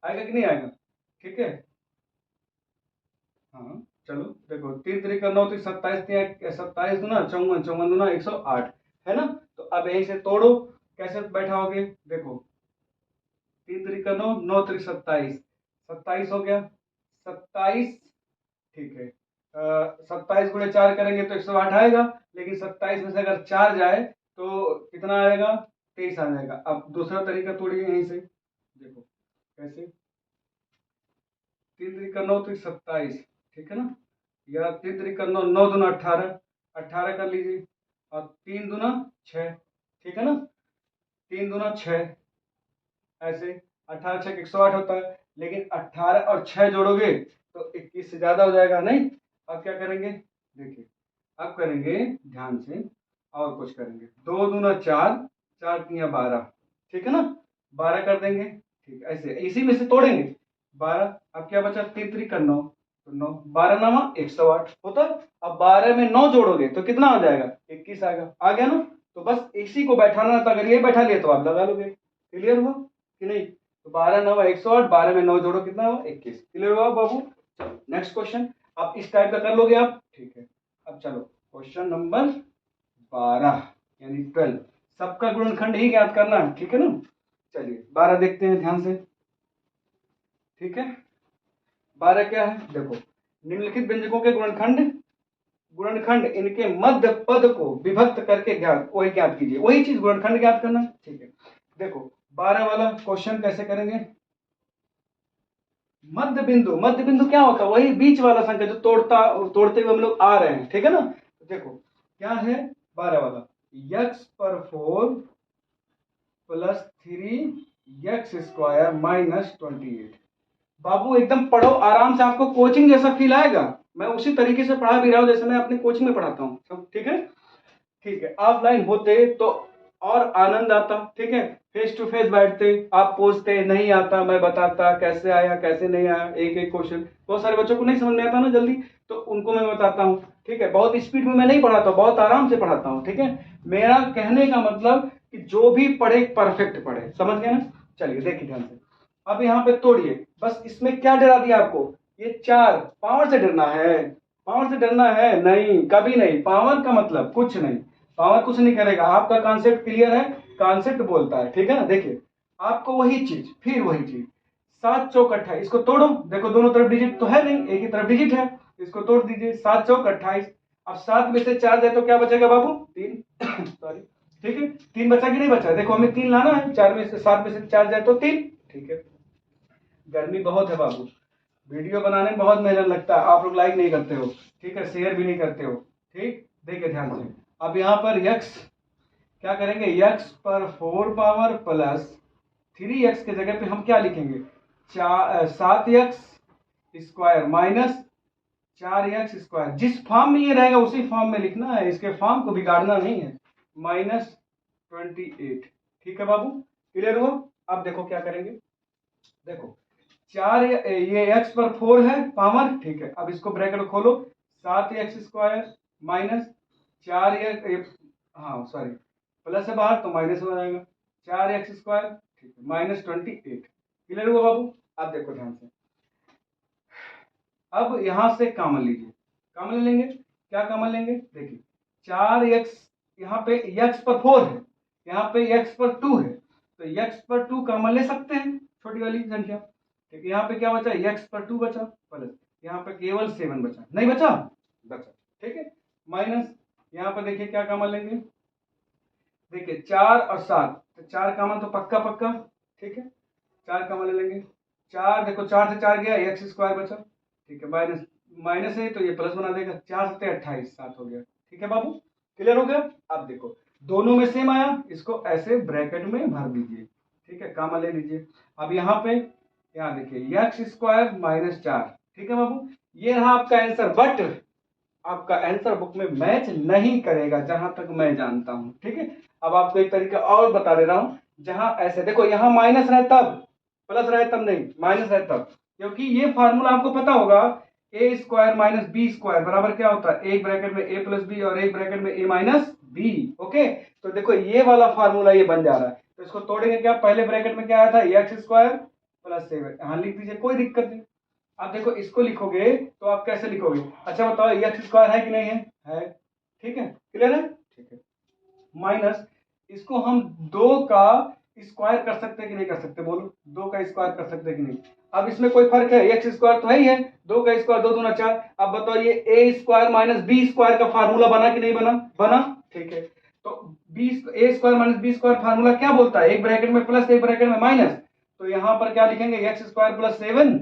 आएगा कि नहीं आएगा। ठीक है, हाँ चलो देखो, 3 3 9 तो 27, 27 दूना 54, 54 दूना 108, है ना। तो अब यहीं से तोड़ो, कैसे बैठाओगे, देखो 3 3 9, 9 3 27, 27 हो गया, 27, ठीक है। 27 × 4 करेंगे तो 108 आएगा, लेकिन 27 में से अगर 4 जाए तो कितना आएगा, 23 आ जाएगा। अब दूसरा तरीका तोड़िए यहीं से, देखो कैसे, 3 3 9 तो 27, ठीक है ना, या 3 3 9, 9 दूना 18, 18 कर लीजिए, और 3 दूना 6, ठीक है ना, 3 दूना 6, ऐसे 18 6 108 होता है, लेकिन 18 और 6 जोड़ोगे तो 21 से ज्यादा हो जाएगा, नहीं। अब क्या करेंगे, देखिए अब करेंगे ध्यान से, और कुछ करेंगे, 2 दूना 4, 4 तिया 12, ठीक है ना, 12 कर देंगे, ठीक, ऐसे इसी में से तोड़ेंगे 12। अब क्या बचा, 3 3 9, तो 9, 12 9 108 होता। अब 12 में 9 जोड़ोगे तो कितना आ जाएगा, 21 आएगा, आ गया ना। तो बस इसी को बैठाना था, अगर ये बैठा लिया तो आप लगा लोगे। क्लियर हुआ कि नहीं। तो 12 9 108, 12 में 9 जोड़ो कितना हुआ, 21। क्लियर हुआ बाबू। चलो नेक्स्ट क्वेश्चन, आप इस टाइप का कर लोगे आप, ठीक है। अब चलो क्वेश्चन नंबर 12 यानी 12, सबका गुणनखंड ही ज्ञात करना है, ठीक है ना। चलिए 12 देखते हैं ध्यान से, ठीक है। 12 क्या है, देखो निम्नलिखित व्यंजकों के गुणनखंड, गुणनखंड इनके मध्य पद को विभक्त करके ज्ञात, वही ज्ञात कीजिए, वही चीज गुणनखंड ज्ञात करना, ठीक है। देखो 12 वाला क्वेश्चन कैसे करेंगे, मध्य बिंदु, मध्य बिंदु क्या होता है, वही बीच वाला संख्या जो तोड़ते हुए हम लोग आ रहे हैं, ठीक है ना। तो देखो क्या है 12 वाला, x पर 4 प्लस 3x² माइनस 28। बाबू एकदम पढ़ो आराम से, आपको कोचिंग जैसा फील आएगा। मैं उसी तरीके से पढ़ा भी रहा हूं जैसे मैं अपने कोचिंग में पढ़ाता हूँ सब, ठीक है। ठीक है, ऑफलाइन होते तो और आनंद आता, ठीक है। फेस टू फेस बैठते, आप पूछते, नहीं आता मैं बताता कैसे आया कैसे नहीं आया, एक एक क्वेश्चन। बहुत सारे बच्चों को नहीं समझ में आता ना जल्दी, तो उनको मैं बताता हूँ, ठीक है। बहुत स्पीड में मैं नहीं पढ़ाता, बहुत आराम से पढ़ाता हूँ, ठीक है। मेरा कहने का मतलब कि जो भी पढ़े परफेक्ट पढ़े, समझ गए ना। चलिए देखिए ध्यान से, अब यहाँ पे तोड़िए, बस इसमें क्या डरा दिया आपको, ये 4 पावर से डरना है, पावर से डरना है नहीं, कभी नहीं। पावर का मतलब कुछ नहीं, पावर कुछ नहीं करेगा, आपका कॉन्सेप्ट क्लियर है, कॉन्सेप्ट बोलता है, ठीक है ना। देखिए आपको वही चीज, फिर वही चीज, 7 चौक 28, इसको तोड़ो, देखो दोनों तरफ डिजिट तो है नहीं, एक ही तरफ डिजिट है, इसको तोड़ दीजिए, 7 चौक 28। अब 7 में से 4 जाए तो क्या बचेगा बाबू, 3 सॉरी, ठीक है। 3 बचा कि नहीं बचा, देखो हमें 3 लाना है, 4 में से 7 में से 4 जाए तो 3, ठीक है। गर्मी बहुत है बाबू, वीडियो बनाने में बहुत मेहनत लगता है, आप लोग लाइक नहीं करते हो, ठीक है, शेयर भी नहीं करते हो, ठीक। देखिए ध्यान से, अब यहाँ पर x क्या करेंगे, x पर 4 पावर प्लस 3x के जगह पे हम क्या लिखेंगे, 7x² माइनस 4x²। जिस फॉर्म में ये रहेगा उसी फॉर्म में लिखना है, इसके फॉर्म को बिगाड़ना नहीं है, माइनस 28, ठीक है बाबू। क्लियर हुआ। अब देखो क्या करेंगे, देखो 4, ये x पर 4 है पावर, ठीक है। अब इसको ब्रैकेट खोलो, 7x² माइनस 4x, हाँ सॉरी प्लस है बाहर तो माइनस हो जाएगा, 4x², ठीक है, माइनस 28। क्लियर हुआ बाबू। अब देखो ध्यान से, अब यहां से कॉमन लीजिए, कॉमन ले लेंगे, क्या कॉमन लेंगे, देखिए 4x, यहाँ पे x पर 4 है, यहाँ पे x पर 2 है, तो x पर 2 कॉमन ले सकते हैं, छोटी वाली संख्या, ठीक है। यहाँ पे क्या बचा, x पर 2 बचा, प्लस यहाँ पे केवल 7 बचा, नहीं बचा, बचा, ठीक है, माइनस यहाँ पर देखिए क्या कॉमन लेंगे, देखिए 4 और 7, तो 4 कॉमन तो पक्का पक्का, ठीक है, 4 कॉमन ले लेंगे, 4 देखो 4 से 4 गया, x² बचा, ठीक है, माइनस माइनस है तो ये प्लस बना देगा, 4 से 28, 7 हो गया, ठीक है बाबू। क्लियर हो गया। अब देखो दोनों में सेम आया, इसको ऐसे ब्रैकेट में भर दीजिए, ठीक है, कॉमन ले लीजिए। अब यहाँ पे यहाँ देखिए x² माइनस 4, ठीक है बाबू, ये रहा आपका आंसर। बट आपका आंसर बुक में मैच नहीं करेगा जहां तक मैं जानता हूं, ठीक है। अब आपको एक तरीका और बता दे रहा हूं, जहां ऐसे देखो यहाँ माइनस रहे तब, प्लस रहे तब नहीं, माइनस रहे तब, क्योंकि ये फार्मूला आपको पता होगा, a² माइनस b² बराबर क्या होता है, एक ब्रैकेट में a प्लस बी और एक ब्रैकेट में a माइनस बी। ओके, तो देखो ये वाला फार्मूला ये बन जा रहा है, तो इसको तोड़ेंगे क्या, पहले ब्रैकेट में क्या आया था, x² प्लस 7, हाँ लिख दीजिए, कोई दिक्कत नहीं। अब देखो इसको लिखोगे तो आप कैसे लिखोगे? अच्छा बताओ, एक्स स्क्वायर है कि नहीं है? ठीक है, क्लियर है? ठीक है। माइनस इसको हम 2 का स्क्वायर कर सकते हैं कि नहीं कर सकते? बोलो, 2 का स्क्वायर कर सकते हैं कि नहीं? अब इसमें कोई फर्क है? एक्स स्क्वायर तो है ही है, 2 का स्क्वायर 2 दूना 4। अब बताओ ये A square minus B square का फार्मूला बना कि नहीं बना? बना, ठीक है। तो B A square minus B square formula क्या बोलता है? एक ब्रैकेट में प्लस, एक ब्रैकेट में माइनस। तो यहाँ पर क्या लिखेंगे? एक्स स्क्वायर प्लस 7,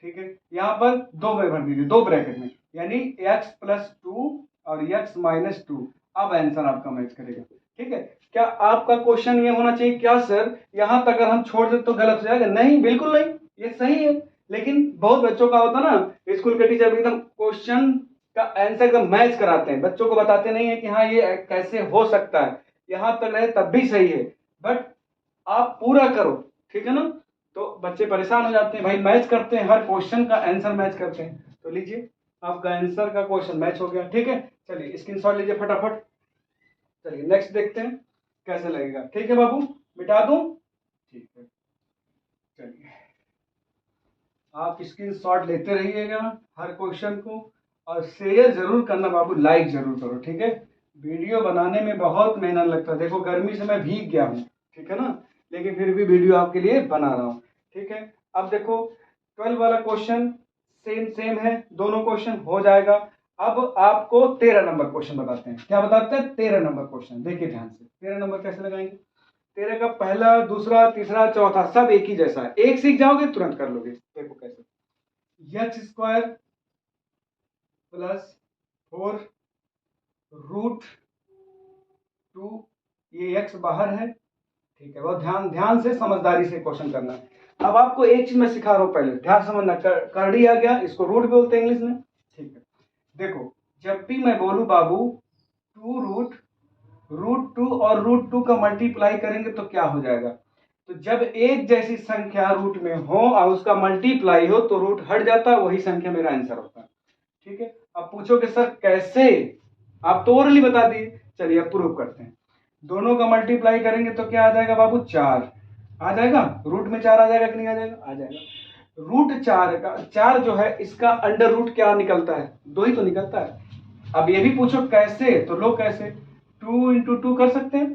ठीक है। यहाँ पर 2 में भर दीजिए, 2 ब्रैकेट में, यानी एक्स प्लस 2 और एक्स माइनस 2। अब आंसर आपका मैच करेगा, ठीक है। क्या आपका क्वेश्चन ये होना चाहिए क्या सर यहां तक अगर हम छोड़ दे तो गलत हो जाएगा? नहीं, बिल्कुल नहीं, ये सही है। लेकिन बहुत बच्चों का होता ना, स्कूल के टीचर एकदम क्वेश्चन का आंसर एकदम मैच कराते हैं, बच्चों को बताते नहीं है कि हाँ ये कैसे हो सकता है, यहां तक रहे तब भी सही है, बट आप पूरा करो, ठीक है ना। तो बच्चे परेशान हो जाते हैं, भाई मैच करते हैं, हर क्वेश्चन का आंसर मैच करते हैं। तो लीजिए आपका आंसर का क्वेश्चन मैच हो गया, ठीक है। चलिए स्क्रीनशॉट लीजिए फटाफट। चलिए नेक्स्ट देखते हैं कैसे लगेगा, ठीक है बाबू, मिटा दूं? ठीक है, चलिए आप स्क्रीनशॉट लेते रहिएगा हर क्वेश्चन को, और शेयर जरूर करना बाबू, लाइक जरूर करो, ठीक है। वीडियो बनाने में बहुत मेहनत लगता है, देखो गर्मी से मैं भीग गया हूँ, ठीक है ना, लेकिन फिर भी वीडियो आपके लिए बना रहा हूँ, ठीक है। अब देखो 12 वाला क्वेश्चन सेम सेम है, दोनों क्वेश्चन हो जाएगा। अब आपको 13 नंबर क्वेश्चन बताते हैं। क्या बताते हैं? 13 नंबर क्वेश्चन, देखिए ध्यान से। 13 नंबर कैसे लगाएंगे? 13 का पहला, दूसरा, तीसरा, चौथा सब एक ही जैसा है, एक सीख जाओगे तुरंत कर लोगे। देखो कैसे, एक्स स्क्वायर प्लस 4 रूट 2, ये एक्स बाहर है, ठीक है। बहुत ध्यान ध्यान से समझदारी से क्वेश्चन करना है। अब आपको एक चीज मैं सिखा रहा हूं, पहले ध्यान समझना। करड़ी आ गया, इसको रूट बोलते हैं इंग्लिश में, ठीक है। देखो जब भी मैं बोलूं बाबू 2 रूट 2 और रूट 2 का मल्टीप्लाई करेंगे तो क्या हो जाएगा? तो जब एक जैसी संख्या रूट में हो और उसका मल्टीप्लाई हो तो रूट हट जाता है, वही संख्या मेरा आंसर होता है, ठीक है। अब पूछोगे सर कैसे? आप तो ओरली बता दिए, चलिए अब प्रूव करते हैं। दोनों का मल्टीप्लाई करेंगे तो क्या आ जाएगा बाबू? 4 आ जाएगा। रूट में 4 आ जाएगा कि नहीं आ जाएगा? आ जाएगा। रूट 4 का 4 जो है इसका अंडर रूट क्या निकलता है? 2 ही तो निकलता है। अब ये भी पूछो कैसे, तो लो कैसे, 2 इंटू 2 कर सकते हैं,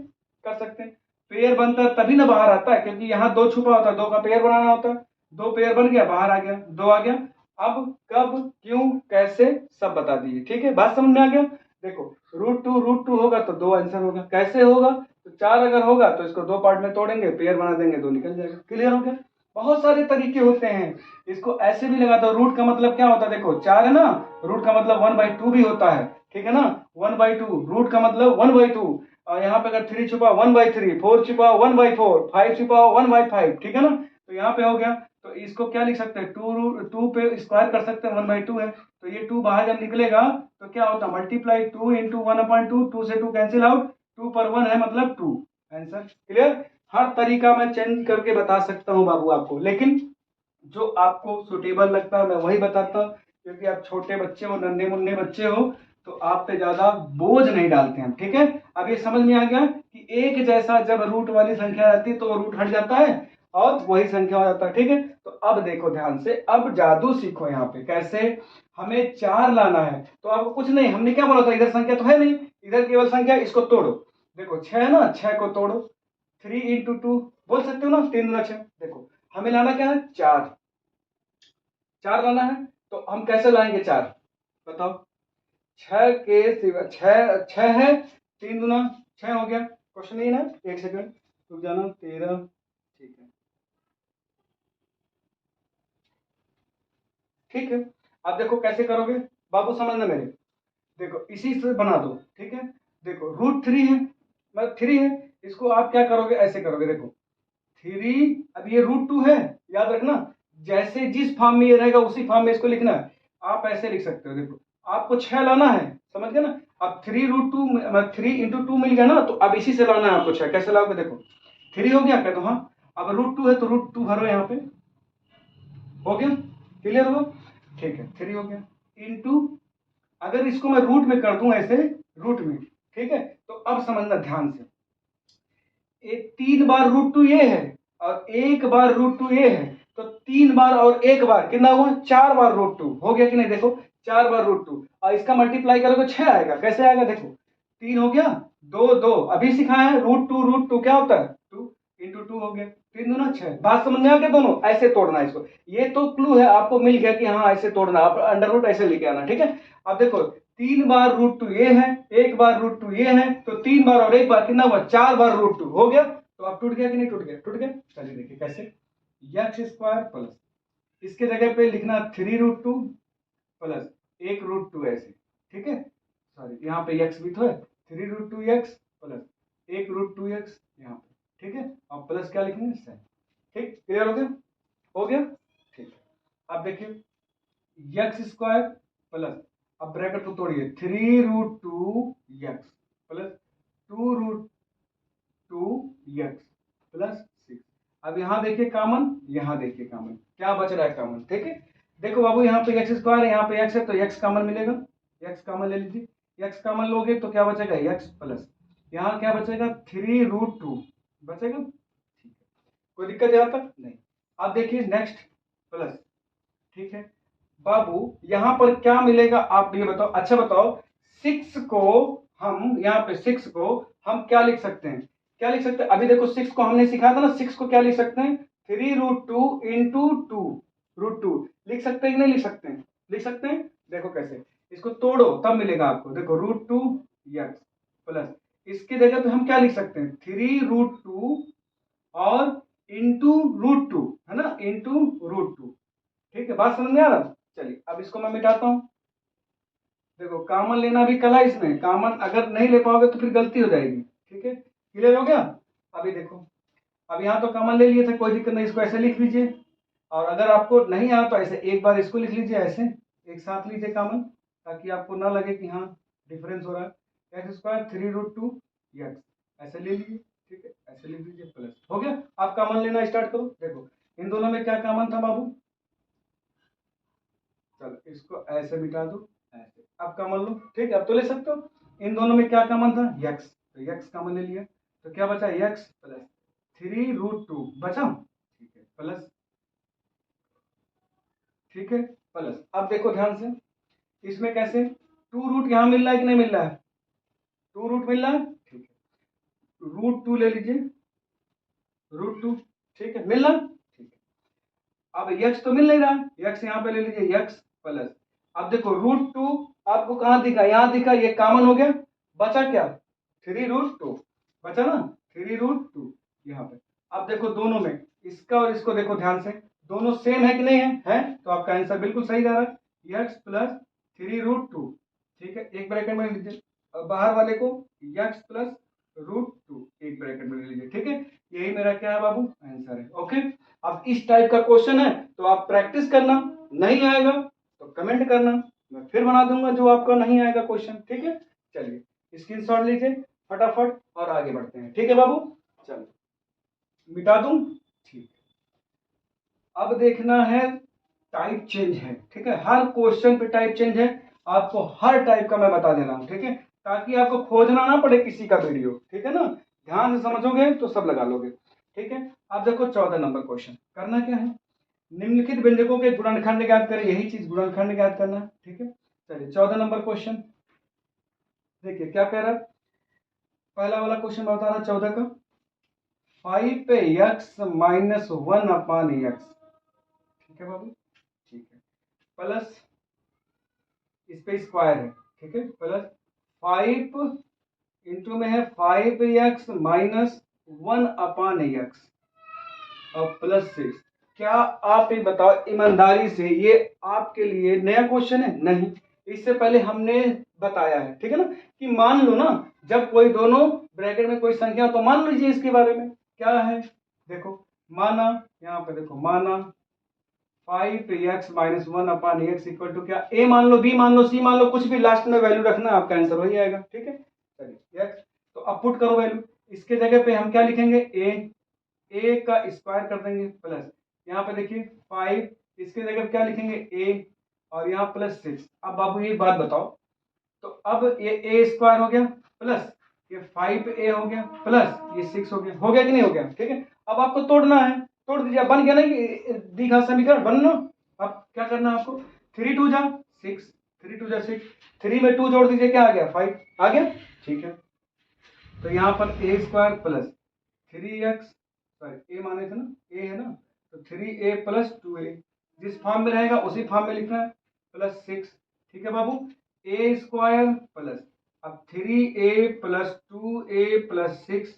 कर सकते हैं। पेयर बनता है तभी ना बाहर आता है, क्योंकि यहाँ 2 छुपा होता है, 2 का पेयर बनाना होता है। 2 पेयर बन गया, बाहर आ गया, 2 आ गया। अब कब, क्यों, कैसे, सब बता दिए, ठीक है। बात समझ में आ गया? देखो रूट टू होगा तो 2 आंसर होगा, कैसे होगा? तो 4 अगर होगा तो इसको 2 पार्ट में तोड़ेंगे, पेयर बना देंगे, 2 निकल जाएगा। क्लियर हो गया? बहुत सारे तरीके होते हैं, इसको ऐसे भी लगा दो। रूट का मतलब क्या होता है? देखो 4 है ना, रूट का मतलब 1/2 भी होता है, ठीक है ना। 1/2 रूट का मतलब 1/2, और यहाँ पे अगर 3 छुपा 1/3, 4 छुपा 1/4, 5 छुपा 1/5, ठीक है ना। तो यहाँ पे हो गया, तो इसको क्या लिख सकते हैं? 2 पे स्क्वायर कर सकते हैं, 1/2 है, तो ये 2 बाहर जब निकलेगा तो क्या होता है? मल्टीप्लाई 2 इंटू 1/2, 2 से 2 कैंसिल आउट, 2 पर 1 है मतलब 2, आंसर। क्लियर? हर तरीका मैं चेंज करके बता सकता हूँ बाबू आपको, लेकिन जो आपको सुटेबल लगता है मैं वही बताता हूँ, क्योंकि आप छोटे बच्चे हो, नन्हे मुन्ने बच्चे हो, तो आप पे ज्यादा बोझ नहीं डालते हैं, ठीक है। अब ये समझ में आ गया कि एक जैसा जब रूट वाली संख्या रहती है तो रूट हट जाता है और वही संख्या हो जाता है, ठीक है। तो अब देखो ध्यान से, अब जादू सीखो। यहाँ पे कैसे? हमें 4 लाना है, तो अब कुछ नहीं, हमने क्या बोला था? इधर संख्या तो है नहीं, इधर केवल संख्या, इसको तोड़ो। देखो 6 है ना, 6 को तोड़ो, 3 इंटू 2 बोल सकते हो ना, 3 गुना 6। देखो हमें लाना क्या है? 4, 4 लाना है, तो हम कैसे लाएंगे 4? बताओ। 6 के सिवा 6 6 है, 3 गुना 6 हो गया। क्वेश्चन नहीं है ना, एक सेकंड रुक जाना, 13, ठीक है, ठीक है। अब देखो कैसे करोगे बाबू, समझना मेरे। देखो इसी से बना दो, ठीक है। देखो रूट 3 है, मतलब 3 है, इसको आप क्या करोगे? ऐसे करोगे, देखो 3, अब ये रूट 2 है, याद रखना, जैसे जिस फॉर्म में ये रहेगा उसी फॉर्म में इसको लिखना है। आप ऐसे लिख सकते हो, देखो आपको 6 लाना है, समझ गए ना। अब 3 रूट 2, 3 इंटू 2 मिल गया ना, तो अब इसी से लाना है आपको 6। कैसे लाओगे? देखो 3 हो गया, कह दो हाँ। अब रूट 2 है तो रूट 2 भरो यहाँ पे, हो गया, क्लियर हो? ठीक है, 3 हो गया इंटू, अगर इसको मैं रूट में कर दूं ऐसे, रूट में, ठीक है, तो अब समझना ध्यान से, 3 बार रूट 2 ये है और 1 बार रूट 2 ये है, तो 3 बार और 1 बार कितना हुआ, 4 बार √2 हो गया कि नहीं, देखो 4 बार √2 और इसका मल्टीप्लाई करोगे 6 आएगा, कैसे आएगा देखो 3 हो गया 2 2 अभी सिखाया है √2 क्या होता है 2 × 2 हो गया 3 दूना 6। बात समझ में आ गया दोनों, ऐसे तोड़ना है इसको, ये तो क्लू है आपको मिल गया कि हाँ ऐसे तोड़ना, आप अंडर रूट ऐसे लेके आना, ठीक है। अब देखो 3 बार √2 ये है, 1 बार √2 ये है, तो 3 बार और 1 बार कितना हुआ, 4 बार √2 हो गया। तो अब टूट गया कि नहीं टूट गया, टूट गया। चलिए देखिए कैसे, x² प्लस इसके जगह पे लिखना 3√2 प्लस 1√2 ऐसे, ठीक है। सॉरी यहाँ पे x भी तो है, 3√2x प्लस 1√2x यहाँ पे, ठीक है। अब प्लस क्या लिखेंगे, सेवन, ठीक, क्लियर हो गया, हो गया, ठीक है। अब देखिए x² प्लस, अब ब्रैकेट को तोड़िए, 3√2x प्लस 2√2x प्लस 6। अब यहाँ देखिए कॉमन, यहाँ देखिए कॉमन, क्या बच रहा है कॉमन, ठीक है। देखो बाबू यहाँ पे x² है, यहाँ पे x है, तो x कॉमन मिलेगा, x कॉमन ले लीजिए, x कॉमन लोगे तो क्या बचेगा, x प्लस यहाँ क्या बचेगा 3√2 बचेगा, ठीक है। कोई दिक्कत यहाँ तक नहीं। अब देखिए नेक्स्ट प्लस, ठीक है बाबू, यहाँ पर क्या मिलेगा आप ये बताओ, अच्छा बताओ 6 को हम यहाँ पे 6 को हम क्या लिख सकते हैं, क्या लिख सकते हैं, अभी देखो 6 को हमने सिखाया था ना, 6 को क्या लिख सकते हैं, 3√2 इंटू 2√2 लिख सकते हैं कि नहीं लिख सकते हैं, लिख सकते हैं। देखो कैसे, इसको तोड़ो तब मिलेगा आपको, देखो √2x प्लस इसकी जगह पे हम क्या लिख सकते हैं, 3√2 और इंटू √2 है ना, इंटू √2, ठीक है। बात समझ में आ रहा, चलिए अब इसको मैं मिटाता हूं। देखो कॉमन लेना भी कला इसमें, कॉमन अगर नहीं ले पाओगे तो फिर गलती हो जाएगी, ठीक है। क्लियर हो गया। अभी देखो, अब यहाँ तो कॉमन ले लिए थे, कोई दिक्कत नहीं, इसको ऐसे लिख लीजिए, और अगर आपको नहीं आया तो ऐसे एक बार इसको लिख लीजिए, ऐसे एक साथ लीजिए कॉमन, ताकि आपको ना लगे कि हाँ डिफरेंस हो रहा है। x² 3√2x ऐसे ले लीजिए, ठीक है, ऐसे लिख लीजिए प्लस, हो गया। आप कॉमन लेना स्टार्ट करो। देखो इन दोनों में क्या कॉमन था बाबू, चलो इसको ऐसे मिटा दो, ऐसे अब कॉमन लो, ठीक है, अब तो ले सकते हो। इन दोनों में क्या कॉमन था, x, तो x कॉमन ले लिया, तो क्या बचा x प्लस 3√2 बचा, ठीक है प्लस, ठीक है प्लस। अब देखो ध्यान से, इसमें कैसे 2 रूट यहाँ मिल रहा है कि नहीं मिल रहा है, 2 रूट मिल रहा है, ठीक है, √2 ले लीजिए, √2, ठीक है मिल रहा है, ठीक है। अब x तो मिल नहीं रहा, x यहाँ पे ले लीजिए x प्लस, अब देखो √2 आपको कहाँ दिखा, यहाँ दिखा, ये कॉमन हो गया, बचा क्या 3√2 बचा ना, 3√2 यहाँ पे। अब देखो दोनों में इसका और इसको देखो ध्यान से, दोनों सेम है कि नहीं है तो आपका आंसर बिल्कुल सही जा रहा है, x प्लस 3√2, ठीक है, एक ब्रैकेट में लीजिए, और बाहर वाले को x प्लस √2 एक ब्रैकेट में ले लीजिए, ठीक है। यही मेरा क्या है बाबू, आंसर है, ओके। अब इस टाइप का क्वेश्चन है तो आप प्रैक्टिस करना, नहीं आएगा तो कमेंट करना, मैं फिर बना दूंगा जो आपका नहीं आएगा क्वेश्चन, ठीक है। चलिए स्क्रीनशॉट लीजिए फटाफट और आगे बढ़ते हैं, ठीक है बाबू। चलो मिटा दूं, ठीक। अब देखना है टाइप चेंज है, ठीक है, हर क्वेश्चन पे टाइप चेंज है, आपको हर टाइप का मैं बता दे रहा हूं, ठीक है, ताकि आपको खोजना ना पड़े किसी का वीडियो, ठीक है ना, ध्यान से समझोगे तो सब लगा लोगे, ठीक है। अब देखो 14 नंबर क्वेश्चन, करना क्या है, निम्नलिखित व्यंजकों के गुणनखंड ज्ञात करें, यही चीज गुणनखंड ज्ञात करना, ठीक है। चलिए 14 नंबर क्वेश्चन देखिए क्या कह रहा है, पहला वाला क्वेश्चन बता रहा 14 का, 5x - 1/x, ठीक है बाबू, ठीक है प्लस इस पे स्क्वायर है, ठीक है, प्लस 5 इंटू में है 5x - 1/x और प्लस 6। क्या आप ये बताओ ईमानदारी से, ये आपके लिए नया क्वेश्चन है, नहीं, इससे पहले हमने बताया है, ठीक है ना, कि मान लो ना जब कोई दोनों ब्रैकेट में कोई संख्या तो मान लीजिए इसके बारे में क्या है, देखो माना, यहाँ पे देखो माना 5x - 1/x इक्वल टू क्या, a मान लो, b मान लो, c मान लो, कुछ भी लास्ट में वैल्यू रखना, आपका आंसर वही आएगा, ठीक है। चलिए x, तो अब पुट करो वैल्यू, इसके जगह पे हम क्या लिखेंगे a का स्क्वायर कर देंगे प्लस, यहाँ पे देखिए 5, इसके जगह पे क्या लिखेंगे a और यहाँ प्लस 6। अब बाबू एक बात बताओ, तो अब ये a² हो गया प्लस ये 5a हो गया प्लस ये 6 हो गया कि नहीं हो गया, ठीक है। अब आपको तोड़ना है, तोड़ दीजिए, बन गया नहीं दिखा समीकरण बनना। अब क्या करना है आपको, 3 2 जा 6, 3 2 जा 6, 3 में 2 जोड़ दीजिए, क्या आ गया 5 आ गया, ठीक है। तो यहाँ पर a square plus 3x, sorry a माने थे ना, a है ना, तो 3a प्लस 2a जिस फॉर्म में रहेगा उसी फॉर्म में लिखना है, प्लस 6, ठीक है बाबू। a स्क्वायर प्लस अब 3a प्लस 2a प्लस 6,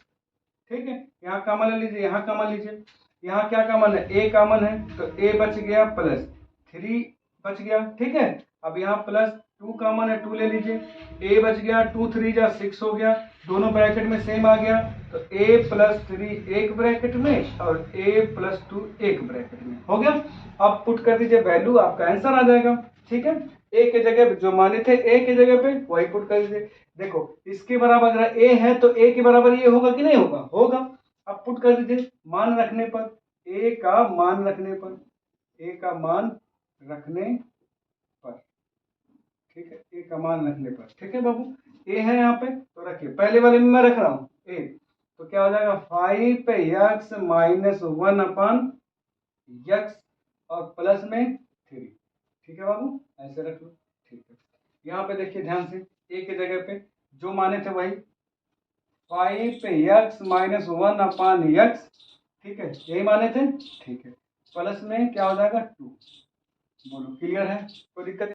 ठीक है। यहाँ कॉमन ले लीजिए, यहाँ कॉमन लीजिए, यहाँ क्या कॉमन है, a कॉमन है, तो a बच गया प्लस 3 बच गया, ठीक है। अब यहाँ प्लस 2 कॉमन है, 2 ले लीजिए, a बच गया, 2 3 जा 6 हो गया, दोनों ब्रैकेट में सेम आ गया, तो a प्लस 3 एक ब्रैकेट में और a प्लस 2 एक ब्रैकेट में हो गया। अब पुट कर दीजिए वैल्यू, आपका आंसर आ जाएगा, ठीक है। a के जगह जो माने थे a के जगह पे वही पुट कर दीजिए। देखो इसके बराबर अगर a है तो a के बराबर ये होगा कि नहीं होगा, होगा। अब पुट कर दीजिए मान रखने पर, a का मान रखने पर, a का मान रखने पर, ठीक है, a का मान रखने पर, ठीक है बाबू। a है यहाँ पे तो रखिए, पहले वाले में मैं रख रहा हूँ a, तो क्या हो जाएगा 5 पे x माइनस 1 अपन x और प्लस में 3, ठीक है बाबू, ऐसे रख लो, ठीक है। यहाँ पे देखिए ध्यान से, a के जगह पे जो माने थे वही 5 पे x माइनस 1 अपान x, ठीक है, यही माने थे, ठीक है। प्लस में क्या हो जाएगा 2, बोलो क्लियर है, कोई दिक्कत